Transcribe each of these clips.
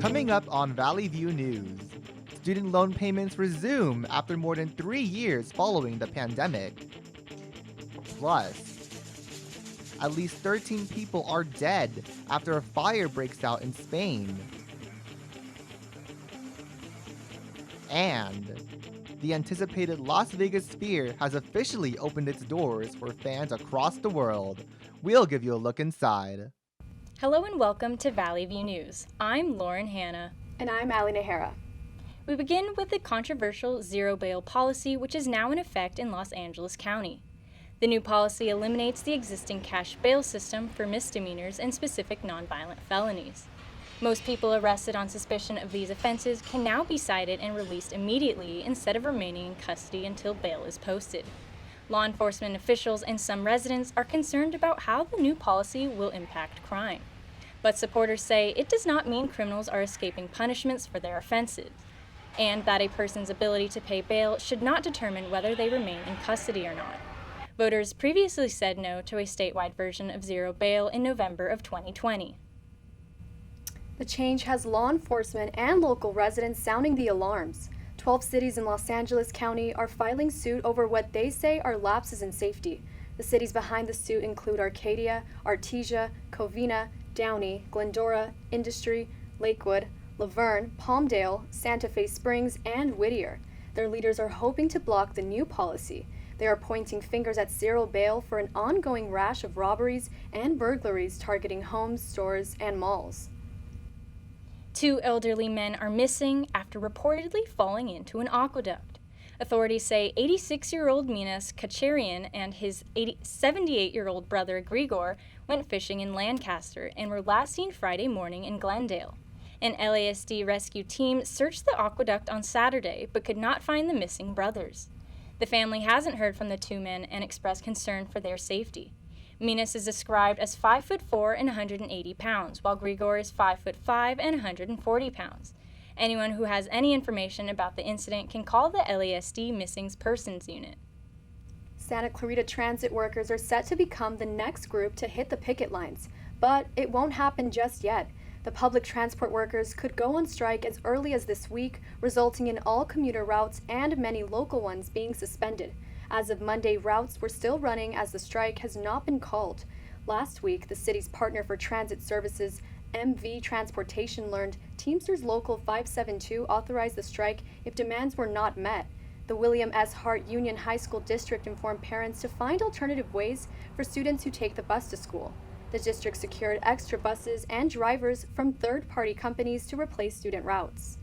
Coming up on Valley View News, student loan payments resume after more than 3 years following the pandemic. Plus, at least 13 people are dead after a fire breaks out in Spain. And the anticipated Las Vegas Sphere has officially opened its doors for fans across the world. We'll give you a look inside. Hello and welcome to Valley View News. I'm Lauren Hanna. And I'm Najera. We begin with the controversial zero bail policy, which is now in effect in Los Angeles County. The new policy eliminates the existing cash bail system for misdemeanors and specific nonviolent felonies. Most people arrested on suspicion of these offenses can now be cited and released immediately instead of remaining in custody until bail is posted. Law enforcement officials and some residents are concerned about how the new policy will impact crime. But supporters say it does not mean criminals are escaping punishments for their offenses, and that a person's ability to pay bail should not determine whether they remain in custody or not. Voters previously said no to a statewide version of zero bail in November of 2020. The change has law enforcement and local residents sounding the alarms. 12 cities in Los Angeles County are filing suit over what they say are lapses in safety. The cities behind the suit include Arcadia, Artesia, Covina, Downey, Glendora, Industry, Lakewood, Laverne, Palmdale, Santa Fe Springs, and Whittier. Their leaders are hoping to block the new policy. They are pointing fingers at zero bail for an ongoing rash of robberies and burglaries targeting homes, stores, and malls. 2 elderly men are missing after reportedly falling into an aqueduct. Authorities say 86-year-old Minas Kacharian and his 78-year-old brother Grigor went fishing in Lancaster and were last seen Friday morning in Glendale. An LASD rescue team searched the aqueduct on Saturday but could not find the missing brothers. The family hasn't heard from the 2 men and expressed concern for their safety. Minas is described as 5'4" and 180 pounds, while Grigor is 5'5" and 140 pounds. Anyone who has any information about the incident can call the LASD Missing Persons Unit. Santa Clarita transit workers are set to become the next group to hit the picket lines, but it won't happen just yet. The public transport workers could go on strike as early as this week, resulting in all commuter routes and many local ones being suspended. As of Monday, routes were still running as the strike has not been called. Last week, the city's partner for transit services, MV Transportation, learned Teamsters Local 572 authorized the strike if demands were not met. The William S. Hart Union High School District informed parents to find alternative ways for students who take the bus to school. The district secured extra buses and drivers from third-party companies to replace student routes.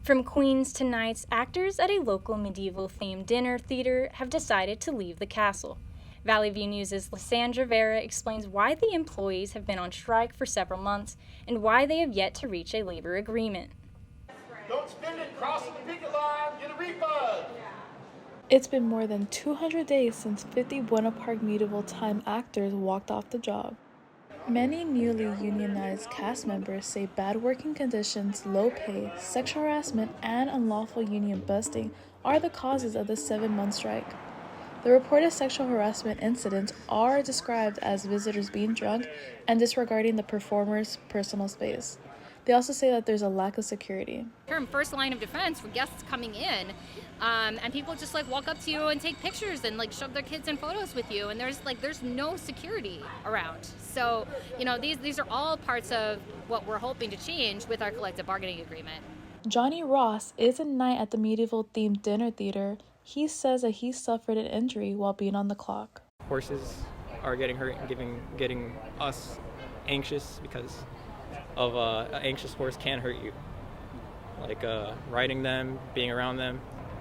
From Queens to Knights, actors at a local medieval-themed dinner theater have decided to leave the castle. Valley View News' Lysandra Vera explains why the employees have been on strike for several months and why they have yet to reach a labor agreement. Don't spend it crossing the picket line, get a refund. It's been more than 200 days since 50 Buena Park medieval time actors walked off the job. Many newly unionized cast members say bad working conditions, low pay, sexual harassment, and unlawful union busting are the causes of the 7-month strike. The reported sexual harassment incidents are described as visitors being drunk and disregarding the performer's personal space. They also say that there's a lack of security. Term first line of defense for guests coming in, and people just walk up to you and take pictures and shove their kids in photos with you, and there's no security around. So these are all parts of what we're hoping to change with our collective bargaining agreement. Johnny Ross is a knight at the medieval themed dinner theater. He says that he suffered an injury while being on the clock. Horses are getting hurt and getting us anxious because of an anxious horse can hurt you. Riding them, being around them.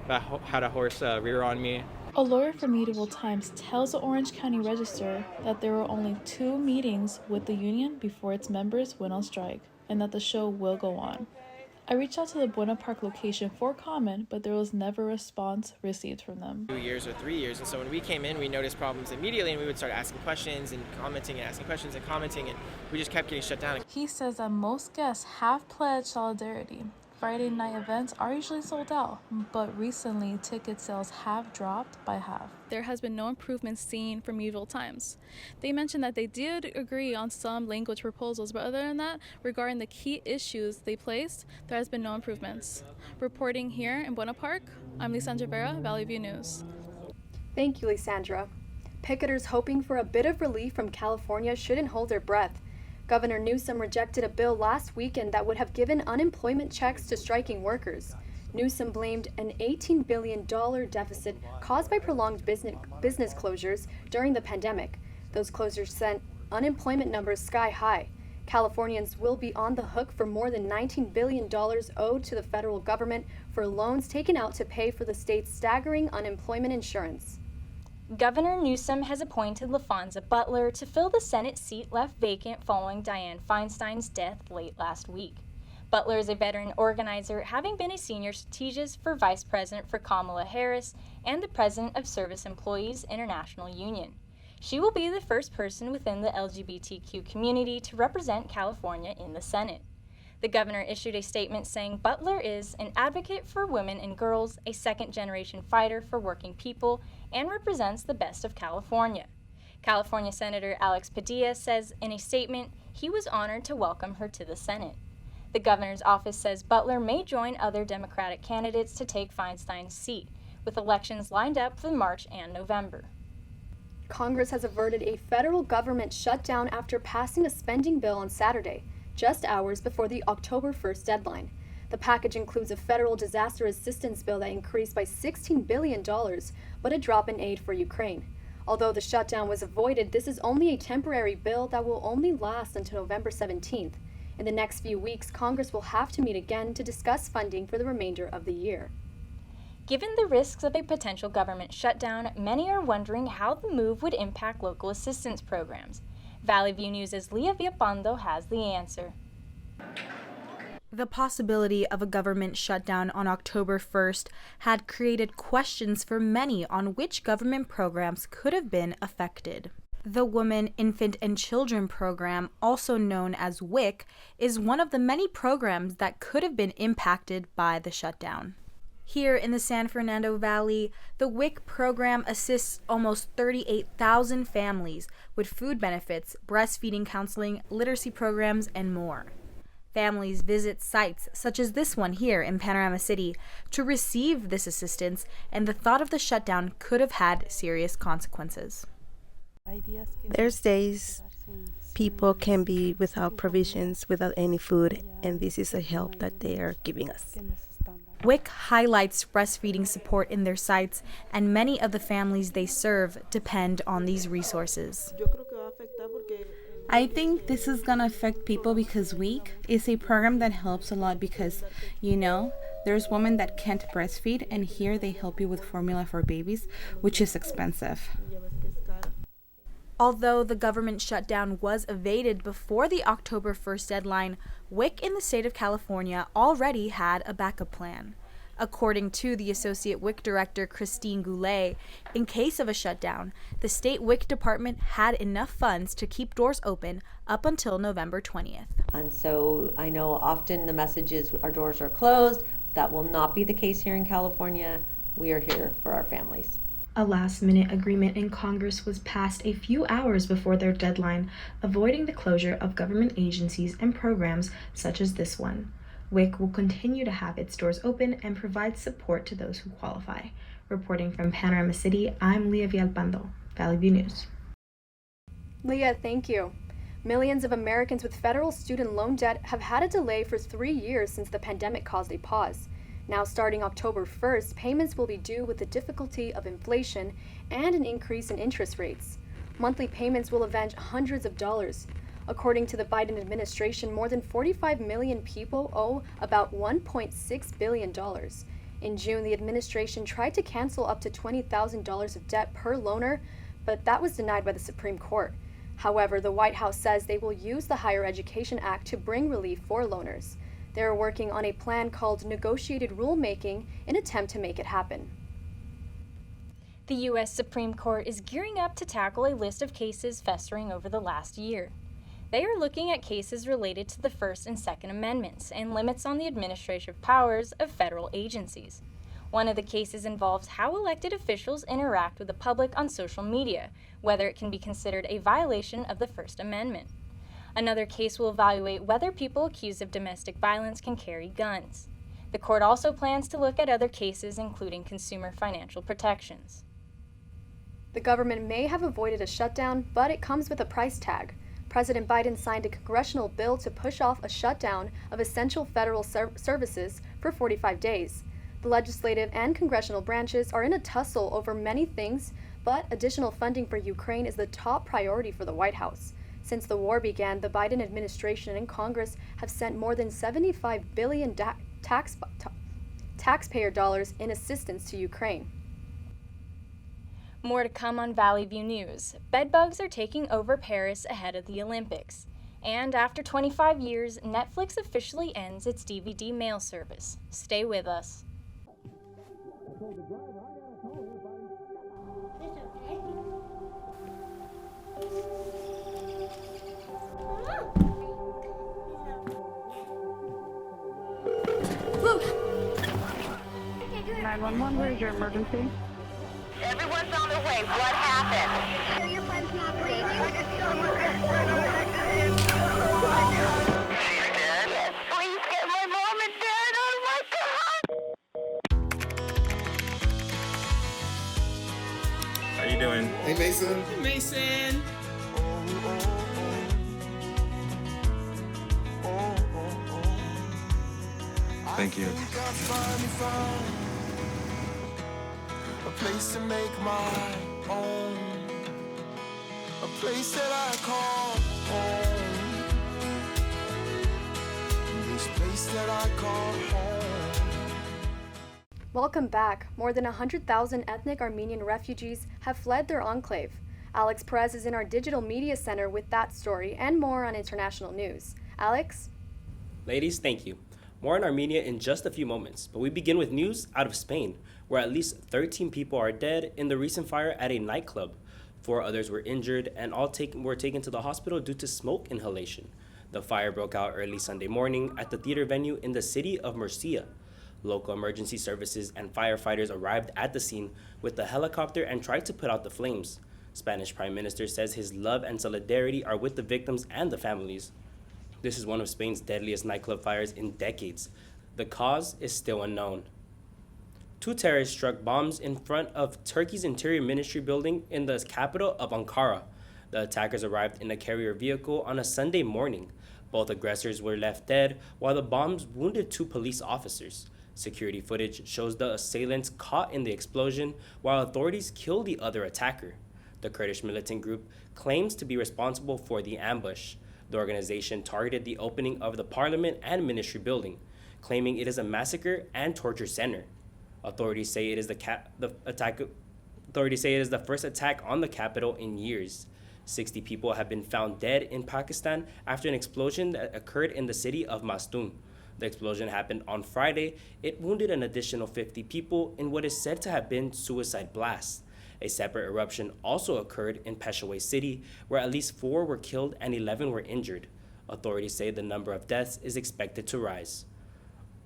I had a horse rear on me. A lawyer for Medieval Times tells the Orange County Register that there were only 2 meetings with the union before its members went on strike, and that the show will go on. I reached out to the Buena Park location for comment, but there was never a response received from them. 2 years or 3 years, and so when we came in, we noticed problems immediately, and we would start asking questions and commenting and asking questions and commenting, and we just kept getting shut down. He says that most guests have pledged solidarity. Friday night events are usually sold out, but recently ticket sales have dropped by half. There has been no improvement seen from medieval times. They mentioned that they did agree on some language proposals, but other than that, regarding the key issues they placed, there has been no improvements. Reporting here in Buena Park, I'm Lisandra Vera, Valley View News. Thank you, Lisandra. Picketers hoping for a bit of relief from California shouldn't hold their breath. Governor Newsom rejected a bill last weekend that would have given unemployment checks to striking workers. Newsom blamed an $18 billion deficit caused by prolonged business closures during the pandemic. Those closures sent unemployment numbers sky high. Californians will be on the hook for more than $19 billion owed to the federal government for loans taken out to pay for the state's staggering unemployment insurance. Governor Newsom has appointed LaFonza Butler to fill the Senate seat left vacant following Dianne Feinstein's death late last week. Butler is a veteran organizer, having been a senior strategist for Vice President for Kamala Harris and the President of Service Employees International Union. She will be the first person within the LGBTQ community to represent California in the Senate. The governor issued a statement saying Butler is an advocate for women and girls, a second-generation fighter for working people, and represents the best of California. California Senator Alex Padilla says in a statement he was honored to welcome her to the Senate. The governor's office says Butler may join other Democratic candidates to take Feinstein's seat, with elections lined up for March and November. Congress has averted a federal government shutdown after passing a spending bill on Saturday, just hours before the October 1st deadline. The package includes a federal disaster assistance bill that increased by $16 billion, but a drop in aid for Ukraine. Although the shutdown was avoided, this is only a temporary bill that will only last until November 17th. In the next few weeks, Congress will have to meet again to discuss funding for the remainder of the year. Given the risks of a potential government shutdown, many are wondering how the move would impact local assistance programs. Valley View News' Leah Villalpando has the answer. The possibility of a government shutdown on October 1st had created questions for many on which government programs could have been affected. The Women, Infant, and Children Program, also known as WIC, is one of the many programs that could have been impacted by the shutdown. Here in the San Fernando Valley, the WIC program assists almost 38,000 families with food benefits, breastfeeding counseling, literacy programs, and more. Families visit sites such as this one here in Panorama City to receive this assistance, and the thought of the shutdown could have had serious consequences. There's days people can be without provisions, without any food, and this is a help that they are giving us. WIC highlights breastfeeding support in their sites, and many of the families they serve depend on these resources. I think this is going to affect people because WIC is a program that helps a lot because, there's women that can't breastfeed, and here they help you with formula for babies, which is expensive. Although the government shutdown was evaded before the October 1st deadline, WIC in the state of California already had a backup plan. According to the Associate WIC Director Christine Goulet, in case of a shutdown, the state WIC department had enough funds to keep doors open up until November 20th. And so I know often the message is our doors are closed. That will not be the case here in California. We are here for our families. A last-minute agreement in Congress was passed a few hours before their deadline, avoiding the closure of government agencies and programs such as this one. WIC will continue to have its doors open and provide support to those who qualify. Reporting from Panorama City, I'm Leah Villalpando, Valley View News. Leah, thank you. Millions of Americans with federal student loan debt have had a delay for 3 years since the pandemic caused a pause. Now, starting October 1st, payments will be due with the difficulty of inflation and an increase in interest rates. Monthly payments will avenge hundreds of dollars. According to the Biden administration, more than 45 million people owe about $1.6 billion. In June, the administration tried to cancel up to $20,000 of debt per loaner, but that was denied by the Supreme Court. However, the White House says they will use the Higher Education Act to bring relief for loaners. They are working on a plan called negotiated rulemaking in an attempt to make it happen. The U.S. Supreme Court is gearing up to tackle a list of cases festering over the last year. They are looking at cases related to the First and Second Amendments and limits on the administrative powers of federal agencies. One of the cases involves how elected officials interact with the public on social media, whether it can be considered a violation of the First Amendment. Another case will evaluate whether people accused of domestic violence can carry guns. The court also plans to look at other cases, including consumer financial protections. The government may have avoided a shutdown, but it comes with a price tag. President Biden signed a congressional bill to push off a shutdown of essential federal services for 45 days. The legislative and congressional branches are in a tussle over many things, but additional funding for Ukraine is the top priority for the White House. Since the war began, the Biden administration and Congress have sent more than $75 billion taxpayer dollars in assistance to Ukraine. More to come on Valley View News. Bedbugs are taking over Perez ahead of the Olympics. And after 25 years, Netflix officially ends its DVD mail service. Stay with us. Luke! 911, where's your emergency? Everyone's on their way. What happened? Your friend's not breathing. She's dead? Yes, please get my mom and dad. Oh my God! How you doing? Hey, Mason. Hey, Mason. Thank you. A place to make my own, a place that I call home, this place that I call home. Welcome back. More than 100,000 ethnic Armenian refugees have fled their enclave. Alex Perez is in our digital media center with that story and more on international news. Alex? Ladies, thank you. More on Armenia in just a few moments, but we begin with news out of Spain, where at least 13 people are dead in the recent fire at a nightclub. 4 others were injured and all were taken to the hospital due to smoke inhalation. The fire broke out early Sunday morning at the theater venue in the city of Murcia. Local emergency services and firefighters arrived at the scene with the helicopter and tried to put out the flames. Spanish Prime Minister says his love and solidarity are with the victims and the families. This is one of Spain's deadliest nightclub fires in decades. The cause is still unknown. 2 terrorists struck bombs in front of Turkey's Interior Ministry building in the capital of Ankara. The attackers arrived in a carrier vehicle on a Sunday morning. Both aggressors were left dead, while the bombs wounded 2 police officers. Security footage shows the assailants caught in the explosion, while authorities killed the other attacker. The Kurdish militant group claims to be responsible for the ambush. The organization targeted the opening of the parliament and ministry building, claiming it is a massacre and torture center. Authorities say it is the first attack on the capital in years. 60 people have been found dead in Pakistan after an explosion that occurred in the city of Mastum. The explosion happened on Friday. It wounded an additional 50 people in what is said to have been suicide blasts. A separate eruption also occurred in Peshawar City, where at least 4 were killed and 11 were injured. Authorities say the number of deaths is expected to rise.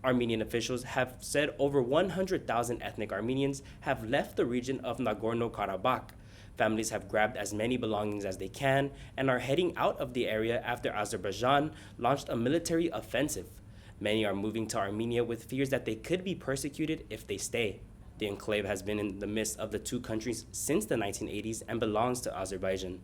Armenian officials have said over 100,000 ethnic Armenians have left the region of Nagorno-Karabakh. Families have grabbed as many belongings as they can and are heading out of the area after Azerbaijan launched a military offensive. Many are moving to Armenia with fears that they could be persecuted if they stay. The enclave has been in the midst of the 2 countries since the 1980s and belongs to Azerbaijan.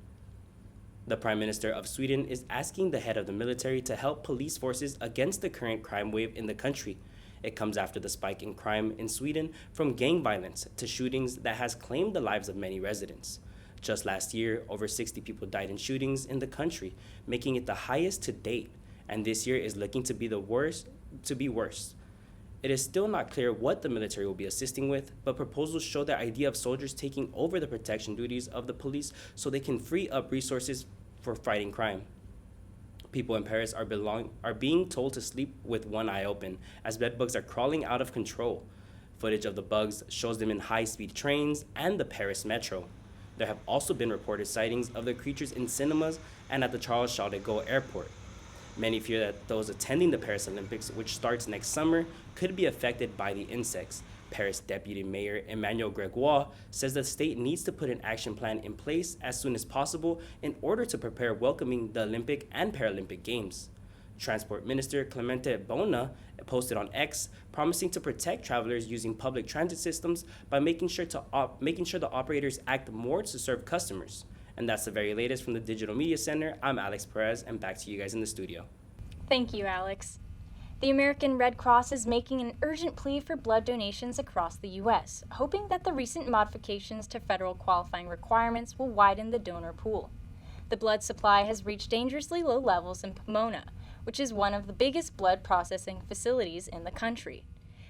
The Prime Minister of Sweden is asking the head of the military to help police forces against the current crime wave in the country. It comes after the spike in crime in Sweden from gang violence to shootings that has claimed the lives of many residents. Just last year, over 60 people died in shootings in the country, making it the highest to date, and this year is looking to be worse. It is still not clear what the military will be assisting with, but proposals show the idea of soldiers taking over the protection duties of the police so they can free up resources for fighting crime. People in Paris are being told to sleep with one eye open as bedbugs are crawling out of control. Footage of the bugs shows them in high-speed trains and the Paris metro. There have also been reported sightings of the creatures in cinemas and at the Charles de Gaulle Airport. Many fear that those attending the Paris Olympics, which starts next summer, could be affected by the insects. Paris Deputy Mayor Emmanuel Gregoire says the state needs to put an action plan in place as soon as possible in order to prepare welcoming the Olympic and Paralympic Games. Transport Minister Clemente Bona posted on X, promising to protect travelers using public transit systems by making sure the operators act more to serve customers. And that's the very latest from the Digital Media Center. I'm Alex Perez, and back to you guys in the studio. Thank you, Alex. The American Red Cross is making an urgent plea for blood donations across the U.S., hoping that the recent modifications to federal qualifying requirements will widen the donor pool. The blood supply has reached dangerously low levels in Pomona, which is one of the biggest blood processing facilities in the country.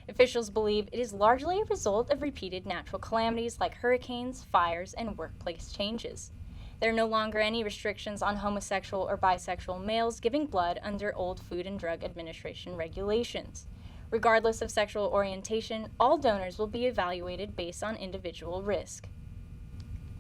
Officials believe it is largely a result of repeated natural calamities like hurricanes, fires, and workplace changes. There are no longer any restrictions on homosexual or bisexual males giving blood under old Food and Drug Administration regulations. Regardless of sexual orientation, all donors will be evaluated based on individual risk.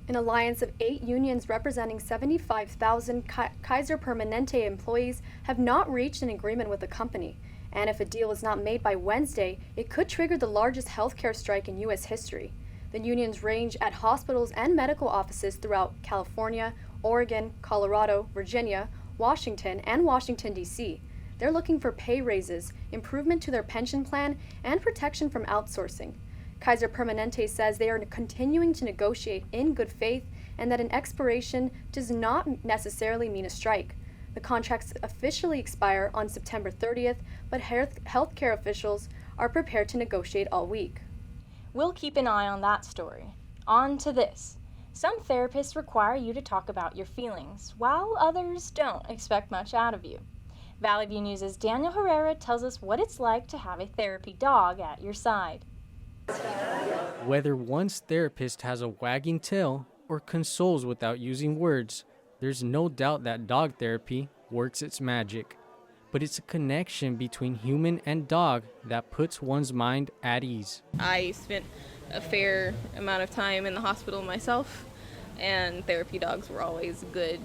An alliance of 8 unions representing 75,000 Kaiser Permanente employees have not reached an agreement with the company. And if a deal is not made by Wednesday, it could trigger the largest healthcare strike in U.S. history. The unions range at hospitals and medical offices throughout California, Oregon, Colorado, Virginia, Washington, and Washington, D.C. They're looking for pay raises, improvement to their pension plan, and protection from outsourcing. Kaiser Permanente says they are continuing to negotiate in good faith and that an expiration does not necessarily mean a strike. The contracts officially expire on September 30th, but healthcare officials are prepared to negotiate all week. We'll keep an eye on that story. On to this. Some therapists require you to talk about your feelings, while others don't expect much out of you. Valley View News' Daniel Herrera tells us what it's like to have a therapy dog at your side. Whether one's therapist has a wagging tail or consoles without using words, there's no doubt that dog therapy works its magic. But it's a connection between human and dog that puts one's mind at ease. I spent a fair amount of time in the hospital myself, and therapy dogs were always a good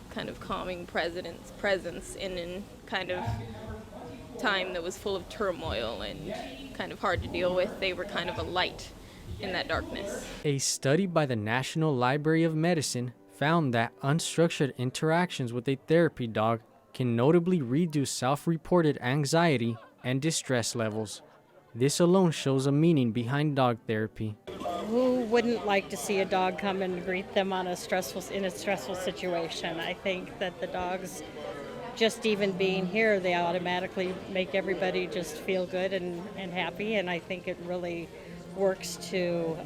kind of calming presence in a kind of time that was full of turmoil and kind of hard to deal with. They were kind of a light in that darkness. A study by the National Library of Medicine found that unstructured interactions with a therapy dog can notably reduce self-reported anxiety and distress levels. This alone shows a meaning behind dog therapy. Who wouldn't like to see a dog come and greet them in a stressful situation? I think that the dogs, just even being here, they automatically make everybody just feel good and happy, and I think it really works to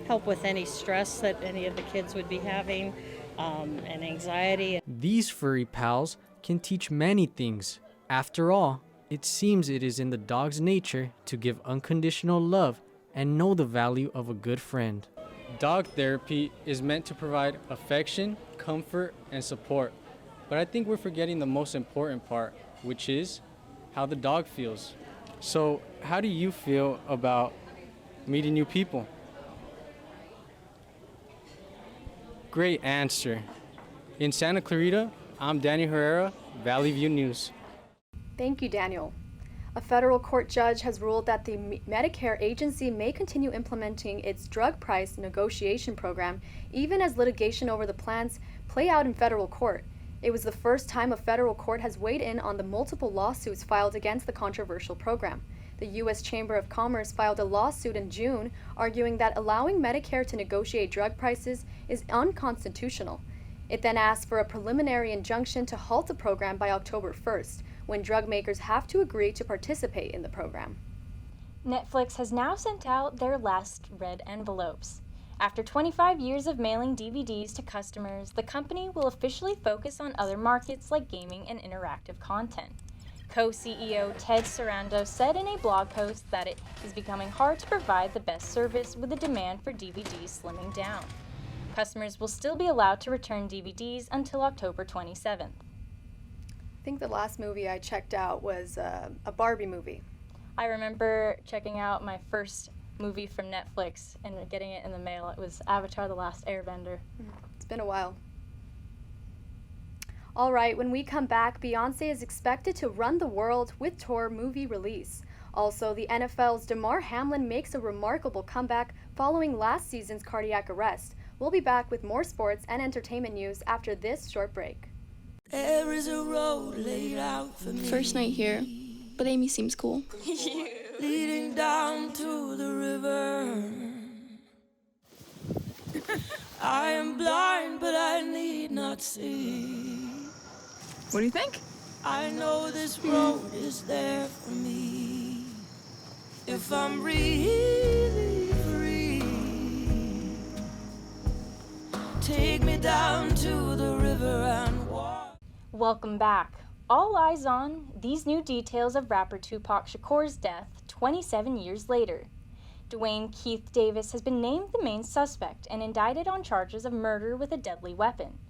help with any stress that any of the kids would be having. And anxiety. These furry pals can teach many things. After all, it seems it is in the dog's nature to give unconditional love and know the value of a good friend. Dog therapy is meant to provide affection, comfort, and support. But I think we're forgetting the most important part, which is how the dog feels. So, how do you feel about meeting new people? Great answer. In Santa Clarita, I'm Daniel Herrera, Valley View News. Thank you, Daniel. A federal court judge has ruled that the Medicare agency may continue implementing its drug price negotiation program even as litigation over the plans play out in federal court. It was the first time a federal court has weighed in on the multiple lawsuits filed against the controversial program. The U.S. Chamber of Commerce filed a lawsuit in June arguing that allowing Medicare to negotiate drug prices is unconstitutional. It then asked for a preliminary injunction to halt the program by October 1st, when drug makers have to agree to participate in the program. Netflix has now sent out their last red envelopes. After 25 years of mailing DVDs to customers, the company will officially focus on other markets like gaming and interactive content. Co-CEO Ted Sarandos said in a blog post that it is becoming hard to provide the best service with the demand for DVDs slimming down. Customers will still be allowed to return DVDs until October 27th. I think the last movie I checked out was a Barbie movie. I remember checking out my first movie from Netflix and getting it in the mail. It was Avatar: The Last Airbender. It's been a while. All right, when we come back, Beyonce is expected to run the world with tour movie release. Also, the NFL's Demar Hanlon makes a remarkable comeback following last season's cardiac arrest. We'll be back with more sports and entertainment news after this short break. There is a road laid out for me. First night here, but Amy seems cool. Leading down to the river. I am blind, but I need not see. What do you think? I know this road is there for me. If I'm really free, take me down to the river and walk. Welcome back. All eyes on these new details of rapper Tupac Shakur's death 27 years later. Dwayne Keith Davis has been named the main suspect and indicted on charges of murder with a deadly weapon.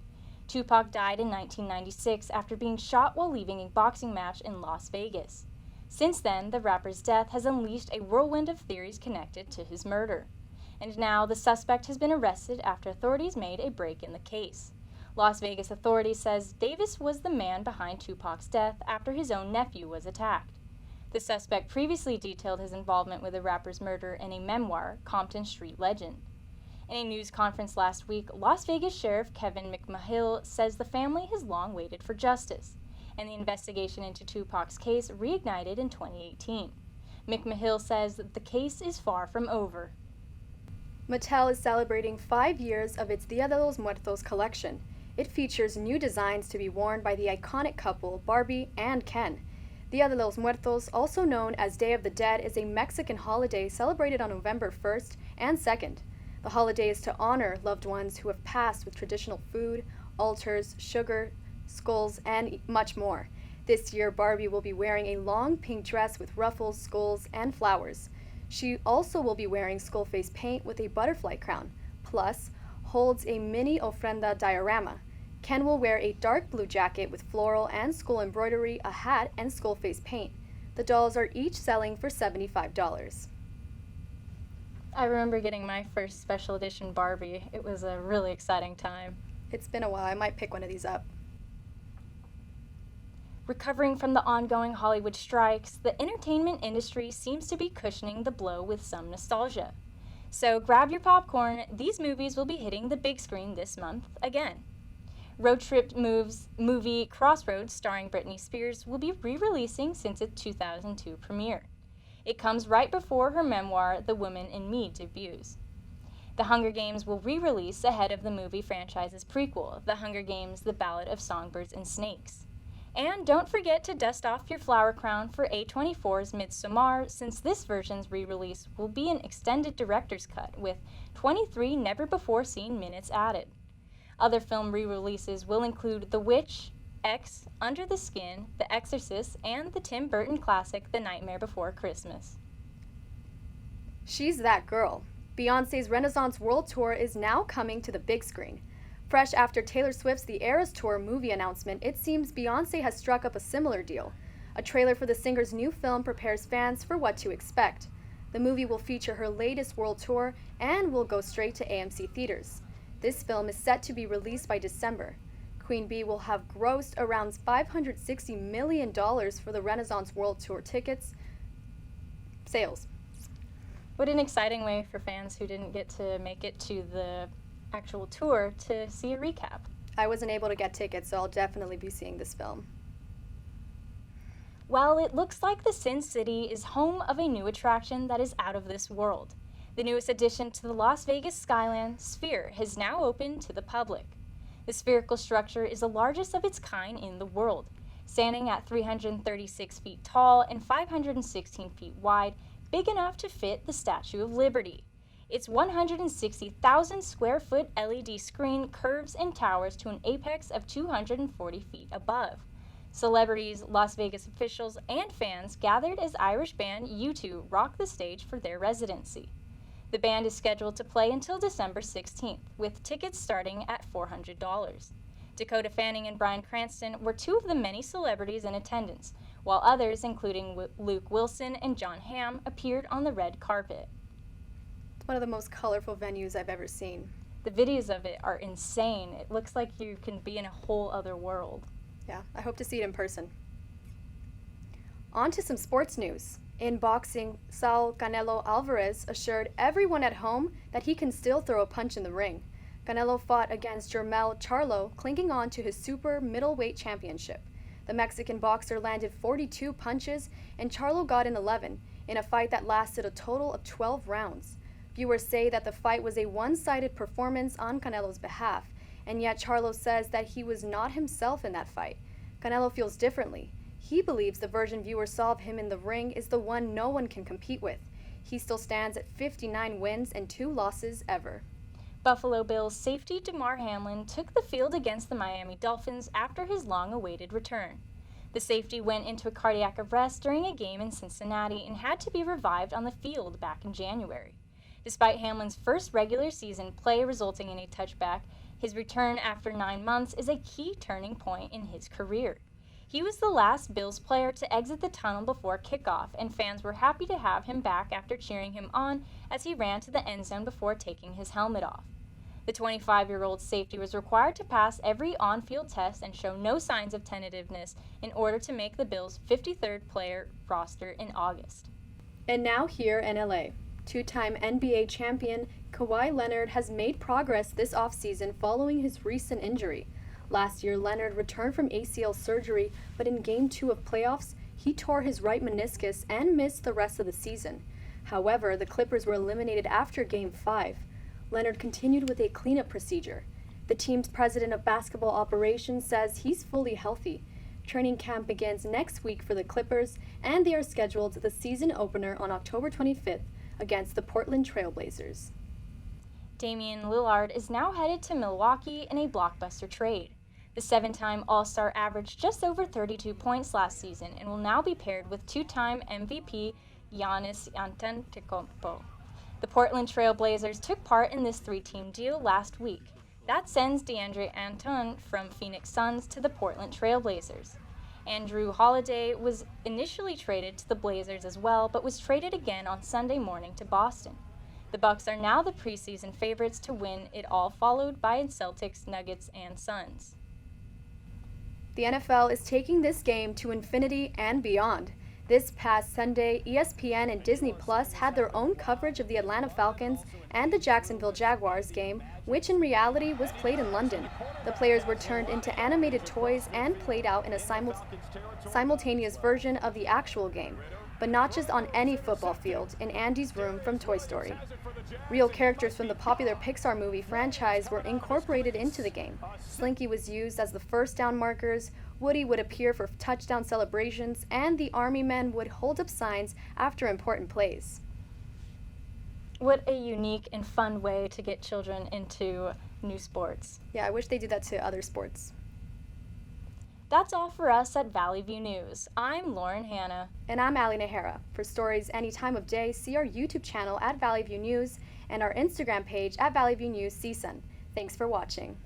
Tupac died in 1996 after being shot while leaving a boxing match in Las Vegas. Since then, the rapper's death has unleashed a whirlwind of theories connected to his murder. And now the suspect has been arrested after authorities made a break in the case. Las Vegas authorities says Davis was the man behind Tupac's death after his own nephew was attacked. The suspect previously detailed his involvement with the rapper's murder in a memoir, Compton Street Legend. In a news conference last week, Las Vegas Sheriff Kevin McMahill says the family has long waited for justice, and the investigation into Tupac's case reignited in 2018. McMahill says that the case is far from over. Mattel is celebrating 5 years of its Dia de los Muertos collection. It features new designs to be worn by the iconic couple Barbie and Ken. Dia de los Muertos, also known as Day of the Dead, is a Mexican holiday celebrated on November 1st and 2nd. The holiday is to honor loved ones who have passed with traditional food, altars, sugar, skulls, and much more. This year, Barbie will be wearing a long pink dress with ruffles, skulls, and flowers. She also will be wearing skull face paint with a butterfly crown, plus holds a mini ofrenda diorama. Ken will wear a dark blue jacket with floral and skull embroidery, a hat, and skull face paint. The dolls are each selling for $75. I remember getting my first special edition Barbie. It was a really exciting time. It's been a while. I might pick one of these up. Recovering from the ongoing Hollywood strikes, the entertainment industry seems to be cushioning the blow with some nostalgia. So grab your popcorn. These movies will be hitting the big screen this month again. Road Trip movie Crossroads, starring Britney Spears, will be re-releasing since its 2002 premiere. It comes right before her memoir, The Woman in Me, debuts. The Hunger Games will re-release ahead of the movie franchise's prequel, The Hunger Games: The Ballad of Songbirds and Snakes. And don't forget to dust off your flower crown for A24's Midsommar, since this version's re-release will be an extended director's cut with 23 never-before-seen minutes added. Other film re-releases will include The Witch, X, Under the Skin, The Exorcist, and the Tim Burton classic The Nightmare Before Christmas. She's that girl. Beyonce's Renaissance World Tour is now coming to the big screen. Fresh after Taylor Swift's The Eras Tour movie announcement, it seems Beyonce has struck up a similar deal. A trailer for the singer's new film prepares fans for what to expect. The movie will feature her latest world tour and will go straight to AMC theaters. This film is set to be released by December. Queen Bee will have grossed around $560 million for the Renaissance World Tour tickets sales. What an exciting way for fans who didn't get to make it to the actual tour to see a recap. I wasn't able to get tickets, so I'll definitely be seeing this film. Well, it looks like the Sin City is home of a new attraction that is out of this world. The newest addition to the Las Vegas Skyland Sphere has now opened to the public. The spherical structure is the largest of its kind in the world, standing at 336 feet tall and 516 feet wide, big enough to fit the Statue of Liberty. Its 160,000 square foot LED screen curves and towers to an apex of 240 feet above. Celebrities, Las Vegas officials, and fans gathered as Irish band U2 rocked the stage for their residency. The band is scheduled to play until December 16th, with tickets starting at $400. Dakota Fanning and Bryan Cranston were two of the many celebrities in attendance, while others, including Luke Wilson and Jon Hamm, appeared on the red carpet. It's one of the most colorful venues I've ever seen. The videos of it are insane. It looks like you can be in a whole other world. Yeah, I hope to see it in person. On to some sports news. In boxing, Canelo Alvarez assured everyone at home that he can still throw a punch in the ring. Canelo fought against Jermell Charlo, clinging on to his super middleweight championship. The Mexican boxer landed 42 punches, and Charlo got in 11, in a fight that lasted a total of 12 rounds. Viewers say that the fight was a one-sided performance on Canelo's behalf, and yet Charlo says that he was not himself in that fight. Canelo feels differently. He believes the version viewers saw of him in the ring is the one no one can compete with. He still stands at 59 wins and 2 losses ever. Buffalo Bills safety Demar Hanlon took the field against the Miami Dolphins after his long-awaited return. The safety went into a cardiac arrest during a game in Cincinnati and had to be revived on the field back in January. Despite Hanlon's first regular season play resulting in a touchback, his return after 9 months is a key turning point in his career. He was the last Bills player to exit the tunnel before kickoff, and fans were happy to have him back after cheering him on as he ran to the end zone before taking his helmet off. The 25-year-old safety was required to pass every on-field test and show no signs of tentativeness in order to make the Bills' 53rd player roster in August. And now here in LA, two-time NBA champion Kawhi Leonard has made progress this offseason following his recent injury. Last year, Leonard returned from ACL surgery, but in Game 2 of playoffs, he tore his right meniscus and missed the rest of the season. However, the Clippers were eliminated after Game 5. Leonard continued with a cleanup procedure. The team's president of basketball operations says he's fully healthy. Training camp begins next week for the Clippers, and they are scheduled the season opener on October 25th against the Portland Trail Blazers. Damian Lillard is now headed to Milwaukee in a blockbuster trade. The 7-time All-Star averaged just over 32 points last season and will now be paired with 2-time MVP Giannis Antetokounmpo. The Portland Trail Blazers took part in this 3-team deal last week. That sends DeAndre Ayton from Phoenix Suns to the Portland Trail Blazers. Andrew Holiday was initially traded to the Blazers as well, but was traded again on Sunday morning to Boston. The Bucks are now the preseason favorites to win it all, followed by Celtics, Nuggets, and Suns. The NFL is taking this game to infinity and beyond. This past Sunday, ESPN and Disney Plus had their own coverage of the Atlanta Falcons and the Jacksonville Jaguars game, which in reality was played in London. The players were turned into animated toys and played out in a simultaneous version of the actual game, but not just on any football field, in Andy's room from Toy Story. Real characters from the popular Pixar movie franchise were incorporated into the game. Slinky was used as the first down markers, Woody would appear for touchdown celebrations, and the Army men would hold up signs after important plays. What a unique and fun way to get children into new sports. Yeah, I wish they did that to other sports. That's all for us at Valley View News. I'm Lauren Hanna. And I'm Ali Najera. For stories any time of day, see our YouTube channel at Valley View News and our Instagram page at Valley View News CSUN. Thanks for watching.